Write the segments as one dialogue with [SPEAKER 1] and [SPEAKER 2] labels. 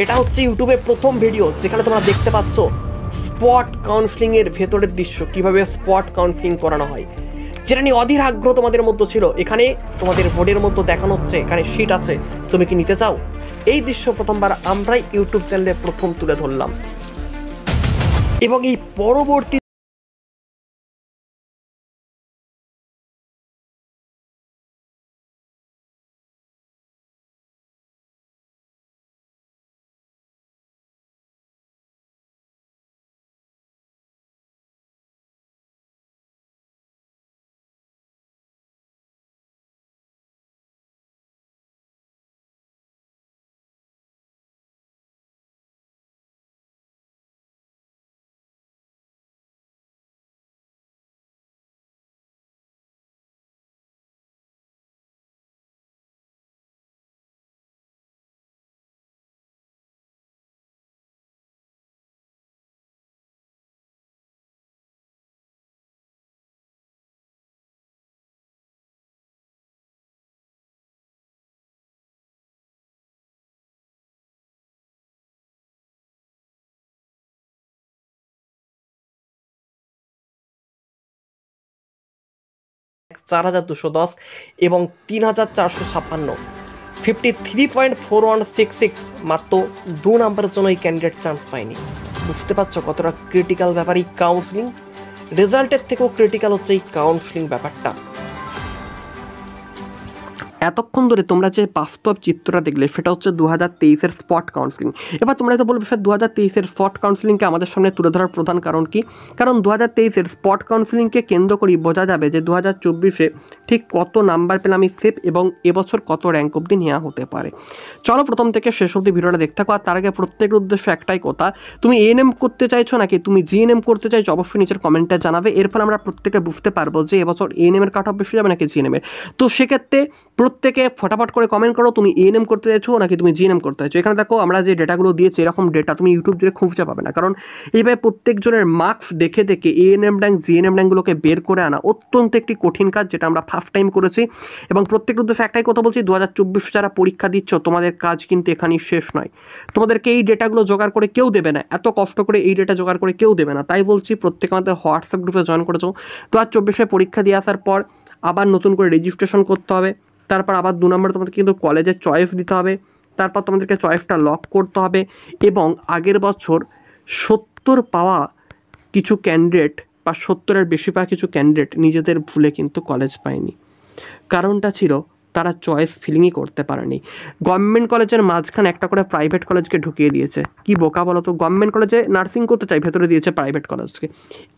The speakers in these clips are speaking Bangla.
[SPEAKER 1] এটা হচ্ছে ইউটিউবে প্রথম ভিডিও যেখানে তোমরা দেখতে পাচ্ছ স্পট কাউন্সেলিংয়ের ভেতরের দৃশ্য, কিভাবে স্পট কাউন্সেলিং করানো হয়, যেটা নিয়ে অধীর আগ্রহ তোমাদের মধ্যে ছিল। এখানে তোমাদের বোর্ডের মতো দেখানো হচ্ছে, এখানে শিট আছে, তুমি কি নিতে চাও? এই দৃশ্য প্রথমবার আমরাই ইউটিউব চ্যানেলে প্রথম তুলে ধরলাম এবং এই পরবর্তী $4,210 এবং 3,456 53.4166 মাত্র 2 নাম্বারের জন্য এই ক্যান্ডিডেট চান্স পায়নি। বুঝতে পারছো কতটা ক্রিটিক্যাল ব্যাপার এই কাউন্সেলিং? রেজাল্টের থেকেও ক্রিটিক্যাল হচ্ছে এই কাউন্সেলিং ব্যাপারটা। এতক্ষণ ধরে তোমরা যে বাস্তব চিত্রটা দেখলে সেটা হচ্ছে 2023-এর স্পট কাউন্সেলিং। এবার তোমরা তো বলবে স্যার 2023-এর স্পট কাউন্সেলিংকে আমাদের সামনে তুলে ধরার প্রধান কারণ কি? কারণ 2023-এর স্পট কাউন্সেলিংকে কেন্দ্র করেই বোঝা যাবে যে 2024-এ ঠিক কত নাম্বার পেলে আমি সেফ এবং এবছর কত র্যাঙ্ক অবধি নেওয়া হতে পারে। চলো প্রথম থেকে শেষ অবধি ভিডিওটা দেখতে থাকো। আর তার আগে প্রত্যেকের উদ্দেশ্য একটাই কথা, তুমি এএনএম করতে চাইছো নাকি তুমি জিএনএম করতে চাইছো অবশ্যই নিচের কমেন্টে জানাবে। এর ফলে আমরা প্রত্যেকে বুঝতে পারবো যে এবছর এএনএমের কাট অফ বেশি যাবে নাকি জিএনএমের। তো সেক্ষেত্রে প্রত্যেকে ফটাফট করে কমেন্ট করো তুমি এএনএম করতে চাইছো নাকি তুমি জিএনএম করতে চাইছো। এখানে দেখো আমরা যে ডেটাগুলো দিয়েছি এরকম ডেটা তুমি ইউটিউব দিয়ে খুঁজতে পাবে না, কারণ এইভাবে প্রত্যেকজনের মার্কস দেখে দেখে এএনএম র্যাঙ্ক জিএনএম র্যাঙ্কগুলোকে বের করে আনা অত্যন্ত একটি কঠিন কাজ, যেটা আমরা ফার্স্ট টাইম করেছি। এবং প্রত্যেকের উদ্দেশ্যে একটাই কথা বলছি, 2024 যারা পরীক্ষা দিচ্ছ তোমাদের কাজ কিন্তু এখানেই শেষ নয়। তোমাদেরকে এই ডেটাগুলো জোগাড় করে কেউ দেবে না, এত কষ্ট করে এই ডেটা জোগাড় করে কেউ দেবে না। তাই বলছি প্রত্যেকে আমাদের হোয়াটসঅ্যাপ গ্রুপে জয়েন করেছো। 2024-এ পরীক্ষা দিয়ে আসার পর আবার নতুন করে রেজিস্ট্রেশন করতে হবে, তারপর আবার 2 নম্বরে তোমাদের কিন্তু কলেজের চয়েস দিতে হবে, তারপর তোমাদেরকে চয়েসটা লক করতে হবে। এবং আগের বছর 70 পাওয়া কিছু ক্যান্ডিডেট বা 70-এর বেশি পাওয়া কিছু ক্যান্ডিডেট নিজেদের ভুলে কিন্তু কলেজ পায়নি। কারণটা ছিল তারা চয়েস ফিলিংই করতে পারেনি। গভর্নমেন্ট কলেজের মাঝখানে একটা করে প্রাইভেট কলেজকে ঢুকিয়ে দিয়েছে। কি বোকা বলো তো, গভর্নমেন্ট কলেজে নার্সিং করতে চাই, ভেতরে দিয়েছে প্রাইভেট কলেজকে।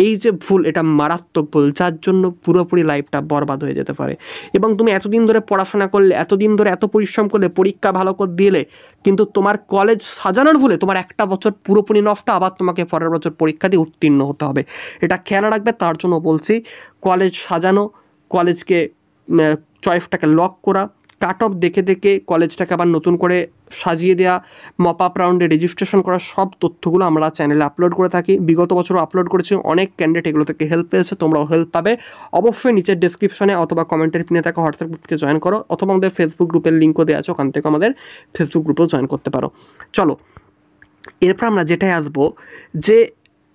[SPEAKER 1] এই যে ভুল, এটা মারাত্মক ভুল, যার জন্য পুরোপুরি লাইফটা বরবাদ হয়ে যেতে পারে। এবং তুমি এতদিন ধরে পড়াশোনা করলে, এতদিন ধরে এত পরিশ্রম করলে, পরীক্ষা ভালো করে দিলে, কিন্তু তোমার কলেজ সাজানোর ভুলে তোমার একটা বছর পুরোপুরি নষ্ট, আবার তোমাকে পরের বছর পরীক্ষা দিয়ে উত্তীর্ণ হতে হবে। এটা খেয়াল রাখবে। তার জন্য বলছি কলেজ সাজানো, কলেজকে চয়েসটাকে লক করা, কাট অফ দেখে দেখে কলেজটাকে আবার নতুন করে সাজিয়ে দেওয়া, মপ আপ রাউন্ডে রেজিস্ট্রেশন করা, সব তথ্যগুলো আমরা চ্যানেলে আপলোড করে থাকি। বিগত বছরও আপলোড করেছি, অনেক ক্যান্ডিডেট এগুলো থেকে হেল্প পেয়েছে, তোমরাও হেল্প পাবে। অবশ্যই নিচের ডিসক্রিপশনে অথবা কমেন্টের পিনে থাকা হোয়াটসঅ্যাপ গ্রুপকে জয়েন করো, অথবা আমাদের ফেসবুক গ্রুপের লিঙ্কও দেওয়া আছে, ওখান থেকে আমাদের ফেসবুক গ্রুপেও জয়েন করতে পারো। চলো এরপর আমরা যেটাই আসবো, যে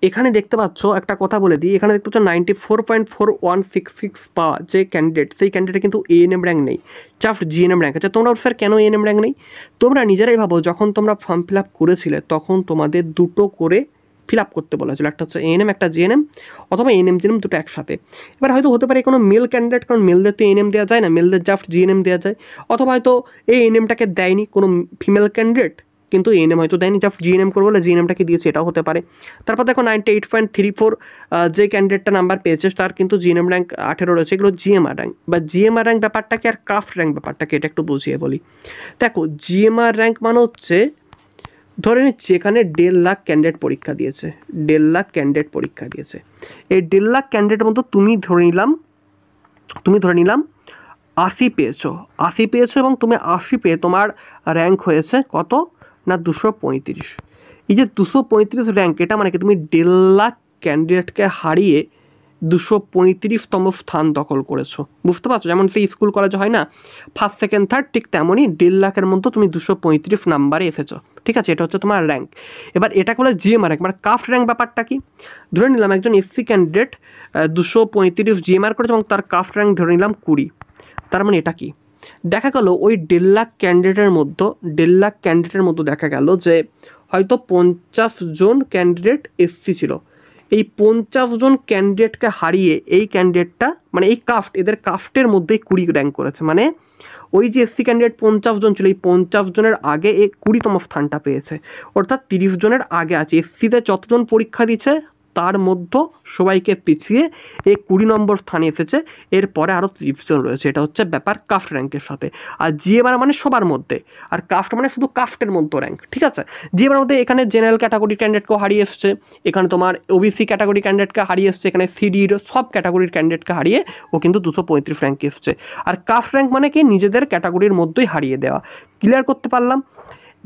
[SPEAKER 1] এখানে দেখতে পাচ্ছ একটা কথা বলে দিই, এখানে দেখতে পাচ্ছ 94.4166 পাওয়া যে ক্যান্ডিডেট, সেই ক্যান্ডিডেট কিন্তু এএনএম র্যাঙ্ক নেই, জাস্ট জিএনএম র্যাঙ্ক আছে। তোমরা স্যার কেন এএনএম র্যাঙ্ক নেই? তোমরা নিজেরাই ভাবো, যখন তোমরা ফর্ম ফিল আপ করেছিলে তখন তোমাদের দুটো করে ফিল আপ করতে বলা ছিল, একটা হচ্ছে এএনএম একটা জিএনএম, অথবা এএনএম জিএনএম দুটো একসাথে। এবার হয়তো হতে পারে কোনো মেল ক্যান্ডিডেট, কারণ মেলদের তো এএনএম দেওয়া যায় না, মেলদের জাস্ট জিএনএম দেওয়া যায়। অথবা হয়তো এই এএনএমটাকে দেয়নি কোনো ফিমেল ক্যান্ডিডেট, কিন্তু এএনএম হয়তো দেয়নি, জাস্ট জিএনএম করবো বলে জিএনএমটাকে দিয়েছে, এটাও হতে পারে। তারপর দেখো 98.34 যে ক্যান্ডিডেটটা নাম্বার পেয়েছে তার কিন্তু জিএনএম র্যাঙ্ক 18 রয়েছে। এগুলো জিএমআর র্যাঙ্ক, বা জিএমআর র্যাঙ্ক ব্যাপারটাকে আর ক্রাফট র্যাঙ্ক ব্যাপারটাকে এটা একটু বুঝিয়ে বলি। দেখো জিএমআর র্যাঙ্ক মানে হচ্ছে, ধরে নিচ্ছি এখানে 1.5 লাখ ক্যান্ডিডেট পরীক্ষা দিয়েছে, 1.5 লাখ ক্যান্ডিডেট পরীক্ষা দিয়েছে। এই 1.5 লাখ ক্যান্ডিডেটের মধ্যে তুমি ধরে নিলাম 80 পেয়েছো, 80 পেয়েছো, এবং তুমি 80 পেয়ে তোমার র্যাঙ্ক হয়েছে কত না 235। এই যে 235 র্যাঙ্ক, এটা মানে কি তুমি 1.5 লাখ ক্যান্ডিডেটকে হারিয়ে 235তম স্থান দখল করেছো। বুঝতে পারছো, যেমন সেই স্কুল কলেজে হয় না ফার্স্ট সেকেন্ড থার্ড, ঠিক তেমনই 1.5 লাখের মধ্যে তুমি 235 নাম্বারে এসেছো। ঠিক আছে, এটা হচ্ছে তোমার র্যাঙ্ক। এবার এটাকে বলে জিএমআর র্যাঙ্ক। মানে কাস্ট র্যাঙ্ক ব্যাপারটা কি, ধরে নিলাম একজন এসসি ক্যান্ডিডেট 235 জিএমআর করেছে এবং তার কাস্ট র্যাঙ্ক ধরে নিলাম 20। তার মানে এটা কি, দেখা গেল ওই 1.5 লাখ ক্যান্ডিডেটের মধ্যে দেখা গেল যে হয়তো 50 জন ক্যান্ডিডেট এসসি ছিল। এই 50 জন ক্যান্ডিডেটকে হারিয়ে এই ক্যান্ডিডেটটা মানে এই কাস্ট, এদের কাস্টের মধ্যেই 20 র্যাঙ্ক করেছে। মানে ওই যে এসসি ক্যান্ডিডেট 50 জন ছিল, এই 50 জনের আগে এই 20তম স্থানটা পেয়েছে, অর্থাৎ 30 জনের আগে আছে। এসসিতে যতজন পরীক্ষা দিচ্ছে তার মধ্যে সবাইকে পিছিয়ে এই 20 নম্বর স্থানে এসেছে, এরপরে আরও 30 জন রয়েছে। এটা হচ্ছে ব্যাপার কাস্ট র্যাঙ্কের সাথে। আর জিএমআর মানে সবার মধ্যে, আর কাস্ট মানে শুধু কাস্টের মধ্যে র্যাঙ্ক। ঠিক আছে, জিএমআর মধ্যে এখানে জেনারেল ক্যাটাগরি ক্যান্ডিডেটকেও হারিয়ে এসছে, এখানে তোমার ওবিসি ক্যাটাগরি ক্যান্ডিডেটকে হারিয়ে এসছে, এখানে সিডির সব ক্যাটাগরির ক্যান্ডিডেটকে হারিয়ে ও কিন্তু 235 র্যাঙ্কে এসছে। আর কাস্ট র্যাঙ্ক মানে কি, নিজেদের ক্যাটাগরির মধ্যেই হারিয়ে দেওয়া। ক্লিয়ার করতে পারলাম?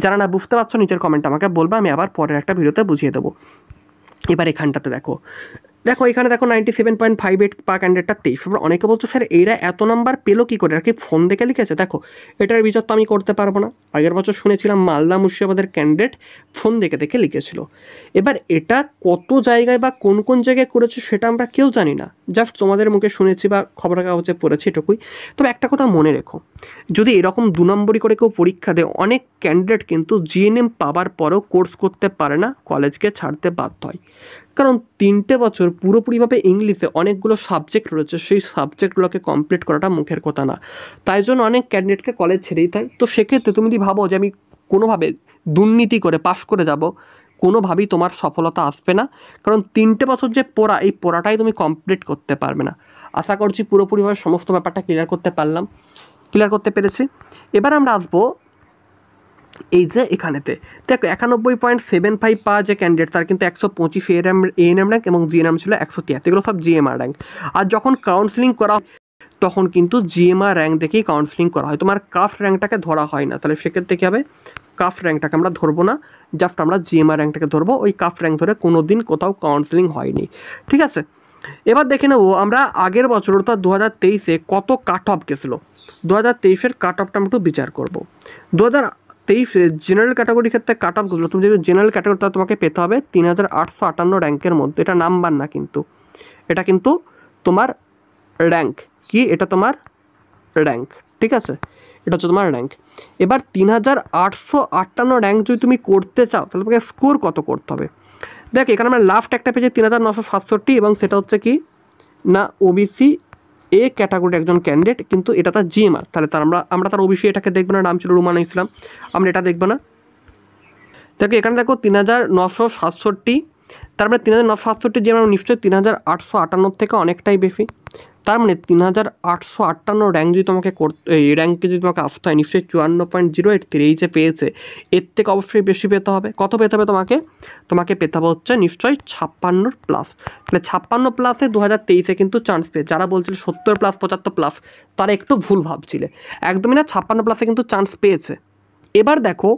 [SPEAKER 1] যারা না বুঝতে পারছো নিচের কমেন্ট আমাকে বলবো, আমি আবার পরের একটা ভিডিওতে বুঝিয়ে দেবো। এবার এখানটাতে দেখো এখানে দেখো 97.58 পার ক্যান্ডিডেটটা 23। অনেকে বলছো স্যার এরা এত নাম্বার পেলো কী করে, আর কি ফোন দেখে লিখেছে? দেখো এটার বিচার তো আমি করতে পারবো না। আগের বছর শুনেছিলাম মালদা মুর্শিদাবাদের ক্যান্ডিডেট ফোন দেখে লিখেছিল। এবার এটা কত জায়গায় বা কোন কোন জায়গায় করেছে সেটা আমরা কেউ জানি না, জাস্ট তোমাদের মুখে শুনেছি বা খবরের কাগজে পড়েছি, এটুকুই। তবে একটা কথা মনে রেখো, যদি এরকম 2 নম্বরই করে কেউ পরীক্ষা দেয়, অনেক ক্যান্ডিডেট কিন্তু জিএনএম পাওয়ার পরেও কোর্স করতে পারে না, কলেজকে ছাড়তে বাধ্য হয়। কারণ 3টে বছর পুরোপুরিভাবে ইংলিশে অনেকগুলো সাবজেক্ট রয়েছে, সেই সাবজেক্টগুলোকে কমপ্লিট করাটা মুখের কথা না। তাই জন্য অনেক ক্যান্ডিডেটকে কলেজ ছেড়েই দেয়। তো সেক্ষেত্রে তুমি যদি ভাবো যে আমি কোনোভাবে দুর্নীতি করে পাশ করে যাব, কোনোভাবেই তোমার সফলতা আসবে না। কারণ 3টে বছর যে পড়া, এই পড়াটাই তুমি কমপ্লিট করতে পারবে না। আশা করছি পুরোপুরিভাবে সমস্ত ব্যাপারটা ক্লিয়ার করতে পেরেছি। এবার আমরা আসবো এই যে এখানেতে দেখো 91.75 পাওয়া যে ক্যান্ডিডেট, তার কিন্তু 125 এএনএম র্যাঙ্ক এবং জিএনএম ছিল 173। এগুলো সব জিএমআর র্যাঙ্ক। আর যখন কাউন্সিলিং করা তখন কিন্তু জিএমআর র্যাঙ্ক দেখেই কাউন্সিলিং করা হয়, তোমার কাস্ট র্যাঙ্কটাকে ধরা হয় না। তাহলে সেক্ষেত্রে কী হবে, কাস্ট র্যাঙ্কটাকে আমরা ধরবো না, জাস্ট আমরা জিএমআর র্যাঙ্কটাকে ধরবো। ওই কাস্ট র্যাঙ্ক ধরে কোনো দিন কোথাও কাউন্সিলিং হয়নি। ঠিক আছে, এবার দেখে নেবো আমরা আগের বছর অর্থাৎ 2023-এ কত কাট অফ গেছিলো। 2023-এর কাট অফটা আমরা একটু বিচার করবো। 2023-এ জেনারেল ক্যাটাগরির ক্ষেত্রে কাট অফগুলো, তুমি যদি জেনারেল ক্যাটাগরিটা তোমাকে পেতে হবে 3858 র্যাঙ্কের মধ্যে। এটা নাম্বার না কিন্তু, এটা কিন্তু তোমার র্যাঙ্ক। কি, এটা তোমার র্যাঙ্ক। ঠিক আছে, এটা হচ্ছে তোমার র্যাঙ্ক। এবার 3858 র্যাঙ্ক যদি তুমি করতে চাও তাহলে তোমাকে স্কোর কত করতে হবে। দেখ এখানে আমরা লাস্ট একটা পেয়েছি 3967, এবং সেটা হচ্ছে কি না ওবিসি এ ক্যাটাগরির একজন ক্যান্ডিডেট, কিন্তু এটা তার জিএমআর। তাহলে আমরা তার ওবিসি এটাকে দেখবো না, নাম ছিল রুমানা ইসলাম, আমরা এটা দেখবো না। দেখো এখানে দেখো 3967, তারপরে 3967 জিএমআর নিশ্চয়ই 3858 থেকে অনেকটাই বেশি। তার মানে 3858 র্যাঙ্ক যদি তোমাকে এই র্যাঙ্কে যদি তোমাকে আসতে হয়, নিশ্চয়ই 54.083 এই যে পেয়েছে, এর থেকে অবশ্যই বেশি পেতে হবে। কত পেতে হবে তোমাকে পেতে হবে হচ্ছে নিশ্চয়ই 56+। তাহলে 56+-এ 2023-এ কিন্তু চান্স পেয়ে, যারা বলছিল 70+, 75+, তারা একটু ভুল ভাবছিলে, একদমই না। 56+-এ কিন্তু চান্স পেয়েছে। এবার দেখো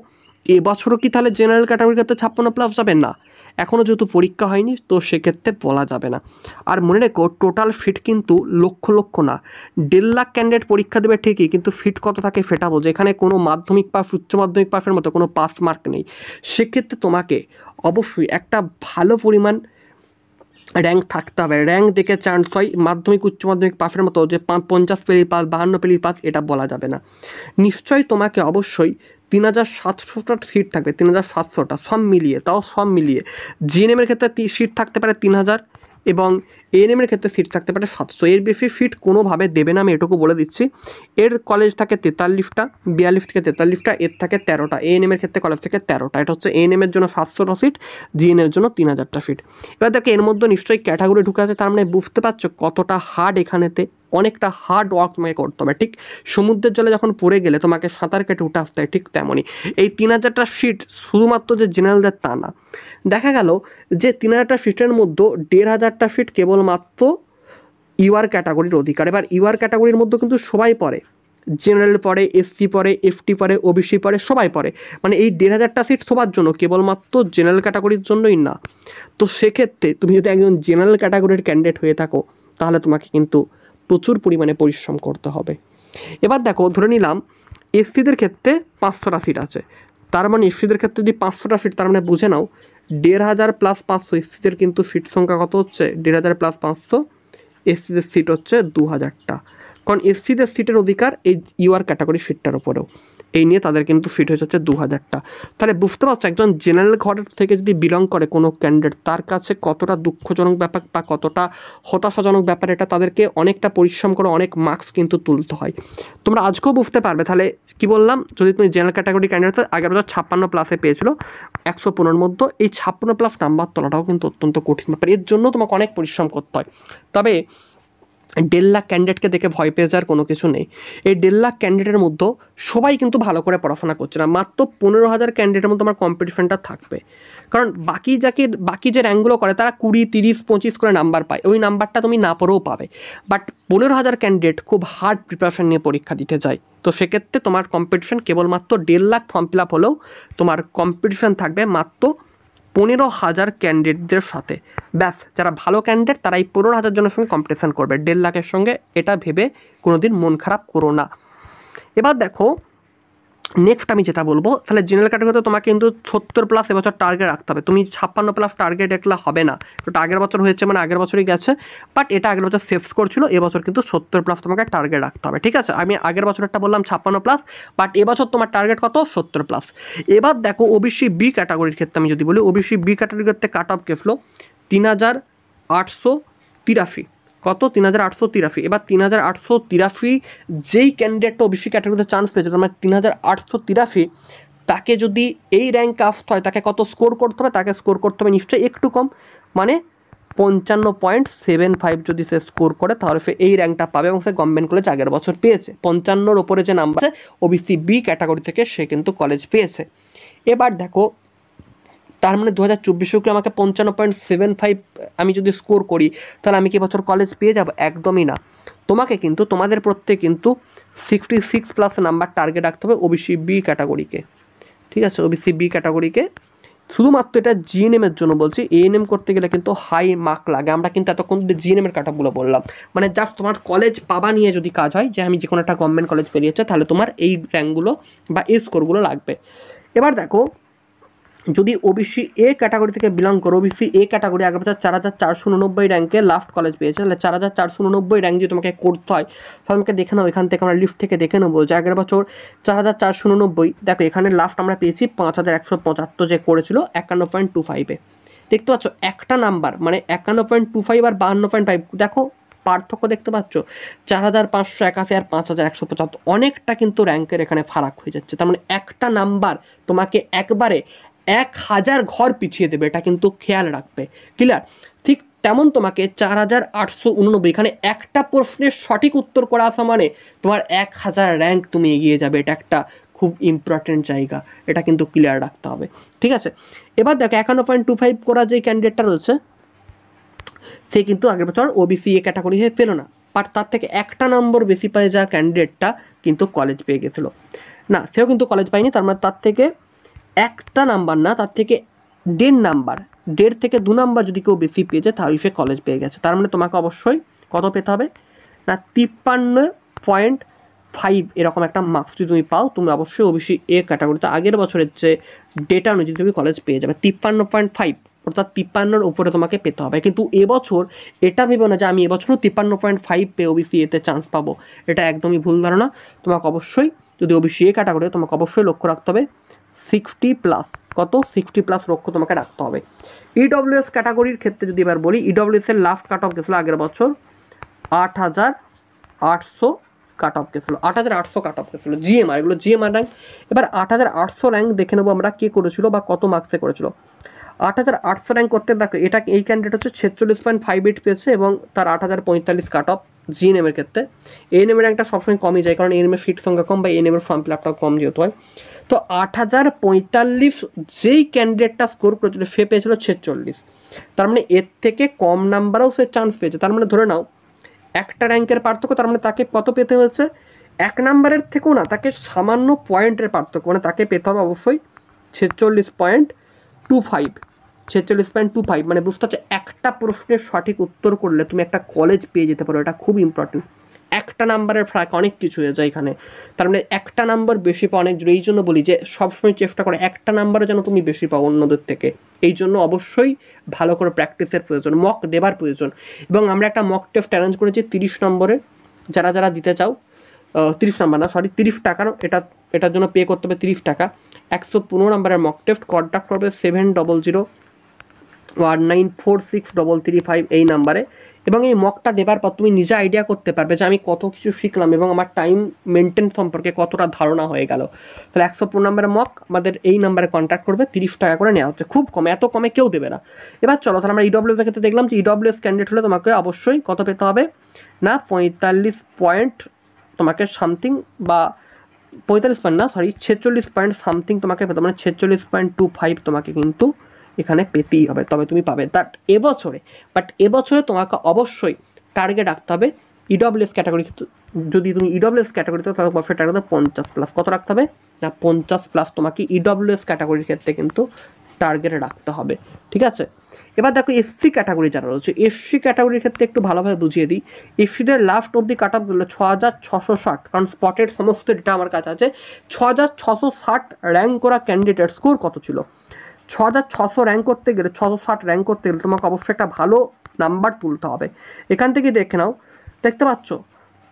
[SPEAKER 1] এবছরও কি তাহলে জেনারেল ক্যাটাগরির ক্ষেত্রে 56+ যাবে না, এখনও যেহেতু পরীক্ষা হয়নি, তো সেক্ষেত্রে বলা যাবে না। আর মনে রেখো টোটাল ফিট কিন্তু লক্ষ না, 1.5 লাখ ক্যান্ডিডেট পরীক্ষা দেবে ঠিকই, কিন্তু ফিট কত থাকে সেটা বোঝো। এখানে কোনো মাধ্যমিক পাস, উচ্চ মাধ্যমিক পাসের মতো কোনো পাস মার্ক নেই। সেক্ষেত্রে তোমাকে অবশ্যই একটা ভালো পরিমাণ র্যাঙ্ক থাকতে হবে। র্যাঙ্ক দেখে চান্স হয়, মাধ্যমিক উচ্চ মাধ্যমিক পাসের মতো যে 50 পেলি পাস, 52 পেলি পাস, এটা বলা যাবে না। নিশ্চয়ই তোমাকে অবশ্যই 3700টা সিট থাকবে, 3700টা সব মিলিয়ে। জিএনএমের ক্ষেত্রে সিট থাকতে পারে 3000, এবং এএনএমের ক্ষেত্রে সিট থাকতে পারে 700। এর বেশি সিট কোনোভাবে দেবে না, আমি এটুকু বলে দিচ্ছি। এর কলেজ থাকে 43টা, 42 থেকে 43টা, এর থাকে 13টা। এএনএমের ক্ষেত্রে কলেজ থেকে 13টা। এটা হচ্ছে এএনএমের জন্য 700টা সিট, জিএনএমের জন্য 3000টা সিট। এবার দেখো এর মধ্যে নিশ্চয়ই ক্যাটাগরি ঢুকে আছে, তার মানে বুঝতে পারছো কতটা হার্ড, এখানেতে অনেকটা হার্ড ওয়ার্ক তোমাকে করতে হবে। ঠিক সমুদ্রের জলে যখন পড়ে গেলে তোমাকে সাঁতার কেটে উঠে আসতে হয়, ঠিক তেমনই এই 3000টা সিট শুধুমাত্র যে জেনারেলদের তা না। দেখা গেল যে 3000টা সিটের মধ্যে 1500টা সিট কেবলমাত্র ইউআর ক্যাটাগরির অধিকার। এবার ইউআর ক্যাটাগরির মধ্যে কিন্তু সবাই পড়ে, জেনারেল পড়ে, এসসি পড়ে, এফটি পড়ে, ওবিসি পড়ে, সবাই পড়ে। মানে এই 1,500টা সিট সবার জন্য, কেবলমাত্র জেনারেল ক্যাটাগরির জন্যই না। তো সেক্ষেত্রে তুমি যদি একজন জেনারেল ক্যাটাগরির ক্যান্ডিডেট হয়ে থাকো তাহলে তোমাকে কিন্তু প্রচুর পরিমাণে পরিশ্রম করতে হবে। এবার দেখো, ধরে নিলাম এসসিদের ক্ষেত্রে 500টা সিট আছে, তার মানে এসসিদের ক্ষেত্রে যদি 500টা সিট, তার মানে বুঝে নাও 1,500 + 500, এসসিদের কিন্তু সিট সংখ্যা কত হচ্ছে? 1,500 + 500, এসসিদের সিট হচ্ছে 2,000টা। কারণ এসসিদের সিটের অধিকার এই ইউআর ক্যাটাগরি সিটটার উপরেও, এই নিয়ে তাদের কিন্তু সিট হয়ে যাচ্ছে 2,000টা। তাহলে বুঝতে পারছো একজন জেনারেল ঘরের থেকে যদি বিলং করে কোনো ক্যান্ডিডেট, তার কাছে কতটা দুঃখজনক ব্যাপার বা কতটা হতাশাজনক ব্যাপার, এটা তাদেরকে অনেকটা পরিশ্রম করে অনেক মার্কস কিন্তু তুলতে হয়। তোমরা আজকেও বুঝতে পারবে। তাহলে কি বললাম, যদি তুমি জেনারেল ক্যাটাগরি ক্যান্ডিডেট আগের বছর 56+ পেয়েছিল 115-র মধ্যে, এই 56+ নাম্বার তোলাটাও কিন্তু অত্যন্ত কঠিন ব্যাপার, এর জন্য তোমাকে অনেক পরিশ্রম করতে হয়। তবে 1.5 লাখ ক্যান্ডিডেটকে দেখে ভয় পেয়ে যাওয়ার কোনো কিছু নেই। এই 1.5 লাখ ক্যান্ডিডেটের মধ্যে সবাই কিন্তু ভালো করে পড়াশোনা করছে না, মাত্র 15,000 ক্যান্ডিডেটের মধ্যে আমার কম্পিটিশনটা থাকবে। কারণ বাকি যে র্যাঙ্কগুলো করে তারা 20, 30, 25 করে নাম্বার পায়, ওই নাম্বারটা তুমি না পড়েও পাবে। বাট 15,000 ক্যান্ডিডেট খুব হার্ড প্রিপারেশন নিয়ে পরীক্ষা দিতে যায়, তো সেক্ষেত্রে তোমার কম্পিটিশন কেবলমাত্র 1.5 লাখ ফর্ম ফিল আপ হলেও তোমার কম্পিটিশন থাকবে মাত্র 15,000 ক্যান্ডিডেটদের সাথে। ব্যাস, যারা ভালো ক্যান্ডিডেট তারা এই 15,000 জনের সঙ্গে কম্পিটিশন করবে, 1.5 লাখের সঙ্গে। এটা ভেবে কোনোদিন মন খারাপ করো না। এবার দেখো, নেক্সট আমি যেটা বলবো, তাহলে জেনারেল ক্যাটাগরিতে তোমাকে কিন্তু 70+ এবছর টার্গেট রাখতে হবে। তুমি 56+ টার্গেট দেখলে হবে না, এটা আগের বছর হয়েছে মানে আগের বছরই গেছে, বাট এটা আগের বছর সেফ স্কোর ছিল, এবছর কিন্তু 70+ তোমাকে টার্গেট রাখতে হবে। ঠিক আছে, আমি আগের বছরটা বললাম 56+, বাট এবছর তোমার টার্গেট কত? 70+। এবার দেখো, ওবিসি বি ক্যাটাগরির ক্ষেত্রে আমি যদি বলি, ওবিসি বি ক্যাটাগরির ক্ষেত্রে কাট অফ গেছিলো 3,883। কত? 3,883। এবার 3,883 যেই ক্যান্ডিডেটটা ওবিসি ক্যাটাগরিতে চান্স পেয়েছে, মানে 3,883, তাকে যদি এই র্যাঙ্ক আসতে হয় তাকে কত স্কোর করতে হবে? তাকে স্কোর করতে হবে নিশ্চয়ই একটু কম, মানে 55.75 যদি সে স্কোর করে তাহলে সে এই র্যাঙ্কটা পাবে, এবং সে গভর্নমেন্ট কলেজ আগের বছর পেয়েছে। 55-র ওপরে যে নাম্বার আছে ওবিসি বি ক্যাটাগরি থেকে, সে কিন্তু কলেজ পেয়েছে। এবার দেখো, তার মানে 2024-এও কি আমাকে 55.75 আমি যদি স্কোর করি তাহলে আমি কি বছর কলেজ পেয়ে যাব? একদমই না। তোমাকে কিন্তু তোমাদের প্রত্যেক কিন্তু 66+ নাম্বার টার্গেট রাখতে হবে ওবিসি বি ক্যাটাগরিকে। ঠিক আছে, ওবিসি বি ক্যাটাগরিকে। শুধুমাত্র এটা জিএনএমের জন্য বলছি, এএনএম করতে গেলে কিন্তু হাই মার্ক লাগে। আমরা কিন্তু এতক্ষণ জিএনএমের কাটাগুলো বললাম, মানে জাস্ট তোমার কলেজ পাবা নিয়ে যদি কাজ হয়, যে আমি যে কোনো একটা গভর্নমেন্ট কলেজ পেরিয়েছে, তাহলে তোমার এই র্যাঙ্কগুলো বা এই স্কোরগুলো লাগবে। এবার দেখো, যদি ওবিসি এ ক্যাটাগরি থেকে বিলং করো, ওবিসি এ ক্যাটাগরি আগের বছর 4,489 র্যাঙ্কে লাস্ট কলেজ পেয়েছে, তাহলে 4,489 র্যাঙ্ক যদি তোমাকে করতে হয় তাহলে আমাকে দেখে নাও, এখান থেকে আমরা লিস্ট থেকে দেখে নেবো যে আগের বছর 4,489, দেখো এখানে লাস্ট আমরা পেয়েছি 5,175 যে করেছিল 51.25-এ। দেখতে পাচ্ছ একটা নাম্বার, মানে 51.25 আর 52.5, দেখো পার্থক্য দেখতে পাচ্ছ, 4,581 আর 5,175, অনেকটা কিন্তু র্যাঙ্কের এখানে ফারাক হয়ে যাচ্ছে। তার মানে একটা নাম্বার তোমাকে একবারে 1,000 ঘর পিছিয়ে দেবে, এটা কিন্তু খেয়াল রাখবে। ক্লিয়ার? ঠিক তেমন তোমাকে 4,889, এখানে একটা প্রশ্নের সঠিক উত্তর করা আসা মানে তোমার 1,000 র্যাঙ্ক তুমি এগিয়ে যাবে, এটা একটা খুব ইম্পর্টেন্ট জায়গা, এটা কিন্তু ক্লিয়ার রাখতে হবে। ঠিক আছে, এবার দেখো 51.25 করা যে ক্যান্ডিডেটটা রয়েছে, সে কিন্তু আগের বছর ওবিসি এ ক্যাটাগরি হয়ে পেলো না, বাট তার থেকে একটা নম্বর বেশি পায় যা ক্যান্ডিডেটটা কিন্তু কলেজ পেয়ে গেছিলো না, সেও কিন্তু কলেজ পায়নি। তার মানে তার থেকে একটা নাম্বার না, তার থেকে 1.5 নাম্বার, 1.5 থেকে 2 নাম্বার যদি কেউ বেশি পেয়েছে তাহলে সে কলেজ পেয়ে গেছে। তার মানে তোমাকে অবশ্যই কত পেতে হবে না, 53.5 এরকম একটা মার্কস যদি তুমি পাও, তুমি অবশ্যই ওবিসি এ ক্যাটাগরিতে আগের বছরের যে ডেটা অনুযায়ী তুমি কলেজ পেয়ে যাবে 53.5, অর্থাৎ 53-র উপরে তোমাকে পেতে হবে। কিন্তু এবছর এটা ভেবো না যে আমি এবছরও 53.5 পেয়ে ওবিসি এতে চান্স পাবো, এটা একদমই ভুল ধারণা। তোমাকে অবশ্যই, যদি ওবিসি এ ক্যাটাগরি, তোমাকে অবশ্যই লক্ষ্য রাখতে হবে 60+, কত 60+ লক্ষ্য তোমাকে রাখতে হবে। ইডব্লিউএস ক্যাটাগরির ক্ষেত্রে যদি এবার বলি, ইডব্লিউএসের লাস্ট কাট অফ গেছিলো আগের বছর 8,800 কাট অফ গেছিলো, 8,800 কাট অফ গেছিলো জিএমআর, এগুলো জিএমআর র্যাঙ্ক। এবার 8,800 র্যাঙ্ক দেখে নেবো আমরা কে করেছিল বা কত মার্কসে করেছিল। 8,800 র্যাঙ্ক করতে দেখো, এটা এই ক্যান্ডিডেট হচ্ছে 46.58 পেয়েছে এবং তার 8,045 কাট অফ জিএনএমের ক্ষেত্রে। এএনএমের র্যাঙ্কটা সবসময় কমই যায়, কারণ এএনএমের সিট সংখ্যা কম বা এএনএমের ফর্ম ফিল আপটাও কম যেহেতু হয়। তো 8,045 যেই ক্যান্ডিডেটটা স্কোর করেছিল সে পেয়েছিল 46, তার মানে এর থেকে কম নাম্বারেও সে চান্স পেয়েছে। তার মানে ধরে নাও একটা র্যাঙ্কের পার্থক্য, তার মানে তাকে কত পেতে হয়েছে, 1 নম্বরের থেকেও না, তাকে সামান্য পয়েন্টের পার্থক্য, মানে তাকে পেতে হবে অবশ্যই 46.25, 46.25, মানে বুঝতে পারছো একটা প্রশ্নের সঠিক উত্তর করলে তুমি একটা কলেজ পেয়ে যেতে পারো। এটা খুব ইম্পর্টেন্ট। একটা নাম্বারের ফারাক অনেক কিছু হয়ে যায় এখানে, তার মানে একটা নাম্বার বেশি পাও অনেক জোরে। এই জন্য বলি যে সবসময় চেষ্টা করো একটা নাম্বারে যেন তুমি বেশি পাও অন্যদের থেকে। এই জন্য অবশ্যই ভালো করে প্র্যাকটিসের প্রয়োজন, মক দেবার প্রয়োজন। এবং আমরা একটা মক টেস্ট অ্যারেঞ্জ করেছি 30 নম্বরে, যারা যারা দিতে চাও, 30 নম্বর না সরি 30 টাকার, এটার জন্য পে করতে হবে 30 টাকা। 115 নম্বরের মক টেস্ট কন্ট্যাক্ট করবে 7001946335 এই নাম্বারে। এবং এই মকটা দেবার পর তুমি নিজে আইডিয়া করতে পারবে যে আমি কত কিছু শিখলাম এবং আমার টাইম মেনটেন সম্পর্কে কতটা ধারণা হয়ে গেল। তাহলে 115 নম্বরের মক আমাদের এই নাম্বারে কন্ট্যাক্ট করবে, 30 টাকা করে নেওয়া হচ্ছে, খুব কমে, এত কমে কেউ দেবে না। এবার চলো তাহলে আমরা ইডব্লিউএস এর ক্ষেত্রে দেখলাম যে ইডব্লিউএস ক্যান্ডিডেট হলে তোমাকে অবশ্যই কত পেতে হবে না, 45 পয়েন্ট তোমাকে সামথিং, বা 45 পয়েন্ট না সরি 46 পয়েন্ট সামথিং তোমাকে পেতে, মানে 46.25 তোমাকে কিন্তু এখানে পেতেই হবে, তবে তুমি পাবে। এবছরে তোমাকে অবশ্যই টার্গেট রাখতে হবে ইডব্লিউএস ক্যাটাগরি। যদি তুমি ইডব্লিউএস ক্যাটাগরিতে তাহলে অবশ্যই টার্গেট 50+। কত রাখতে হবে না, 50+ তোমাকে ইডব্লিউএস ক্যাটাগরির ক্ষেত্রে কিন্তু টার্গেট রাখতে হবে, ঠিক আছে। এবার দেখো এসসি ক্যাটাগরি যারা রয়েছে, এসসি ক্যাটাগরির ক্ষেত্রে একটু ভালোভাবে বুঝিয়ে দিই। এসসিদের লাস্ট অবধি কাট অফ দিল 6660, কারণ স্পটের সমস্ত ডেটা আমার কাছে আছে। 6660 র্যাঙ্ক করা ক্যান্ডিডেট স্কোর কত ছিল, 6600 র্যাঙ্ক করতে গেলে, 660 র্যাঙ্ক করতে গেলে তোমাকে অবশ্যই একটা ভালো নাম্বার তুলতে হবে। এখান থেকে দেখে নাও, দেখতে পাচ্ছ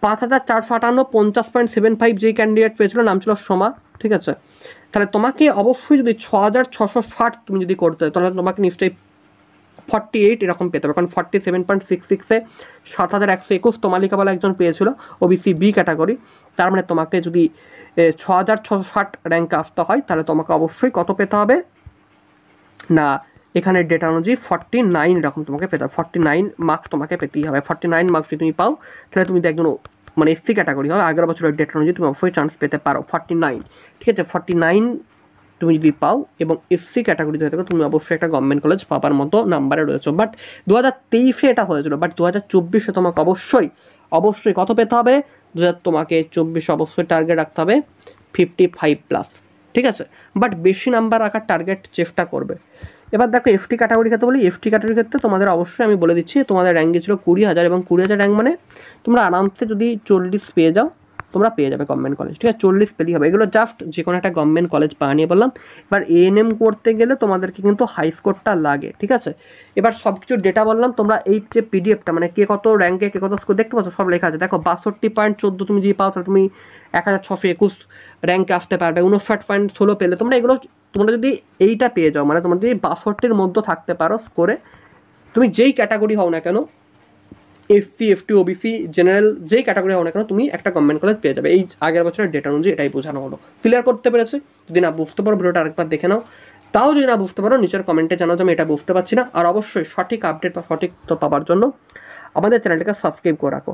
[SPEAKER 1] 5458, 50.75 যেই ক্যান্ডিডেট পেয়েছিল, নাম ছিল সোমা, ঠিক আছে। তাহলে তোমাকে অবশ্যই যদি 6660 তুমি যদি করতে হয় তাহলে তোমাকে নিশ্চয়ই 48 এরকম পেতে হবে, কারণ 47.66-এ 7121 তোমালিকা বলা একজন পেয়েছিল, ওবিসি বি ক্যাটাগরি। তার মানে তোমাকে যদি 6660 র্যাঙ্কে আসতে হয় তাহলে তোমাকে অবশ্যই কত পেতে হবে না, এখানে ডেটা অনুযায়ী 49 এরকম তোমাকে পেতে হবে, 49 মার্কস তোমাকে পেতেই হবে। 49 মার্কস যদি তুমি পাও তাহলে তুমি একজন মানে এসসি ক্যাটাগরি হয়, আগের বছরের ডেটা অনুযায়ী তুমি অবশ্যই চান্স পেতে পারো 49, ঠিক আছে। 49 তুমি যদি পাও এবং এসসি ক্যাটাগরিতে হয়ে থাকো, তুমি অবশ্যই একটা গভর্নমেন্ট কলেজ পাবার মতো নাম্বারে রয়েছো। বাট 2023-এ এটা হয়েছিল, বাট 2024-এ তোমাকে অবশ্যই কত পেতে হবে, তোমাকে 24 অবশ্যই টার্গেট রাখতে হবে 55+, ঠিক আছে। বাট বেশি নাম্বার রাখার টার্গেট চেষ্টা করবে। এবার দেখো এফটি ক্যাটাগরির ক্ষেত্রে বলি, এফটি ক্যাটাগরির ক্ষেত্রে তোমাদের অবশ্যই আমি বলে দিচ্ছি, তোমাদের র্যাঙ্ক ছিল 20,000, এবং 20,000 র্যাঙ্ক মানে তোমরা আরামসে যদি 40 পেয়ে যাও তোমরা পেয়ে যাবে গভর্নমেন্ট কলেজ, ঠিক আছে। 40 পেলেই হবে। এগুলো জাস্ট যে কোনো একটা গভর্নমেন্ট কলেজ পাওয়া নিয়ে বললাম। এবার এএনএম করতে গেলে তোমাদেরকে কিন্তু হাই স্কোরটা লাগে, ঠিক আছে। এবার সব কিছু ডেটা বললাম, তোমরা এই যে পিডিএফটা মানে কে কত র্যাঙ্কে কে কত স্কোর দেখতে পাচ্ছ, সব লেখা আছে। দেখো 62.14 তুমি যদি পাও তাহলে তুমি 1621 র্যাঙ্কে আসতে পারবে। 59.16 পেলে তোমরা যদি এইটা পেয়ে যাও, মানে তোমরা যদি 62-র মধ্যে থাকতে পারো স্কোরে, তুমি যেই ক্যাটাগরি হও না কেন, এসসি এসটি ওবিসি জেনারেল যেই ক্যাটাগরি হও না কেন, তুমি একটা গভর্নমেন্ট কলেজ পেয়ে যাবে। এই আগের বছরের ডেটা অনুযায়ী এটাই বোঝানো হলো। ক্লিয়ার করতে পেরেছে? যদি না বুঝতে পারো ভিডিওটা আরেকবার দেখে নাও। তাও যদি না বুঝতে পারো নিচের কমেন্টে জানাও যে আমি এটা বুঝতে পারছি না। আর অবশ্যই সঠিক আপডেট বা সঠিক তথ্য পাওয়ার জন্য আমাদের চ্যানেলটাকে সাবস্ক্রাইব করে রাখো।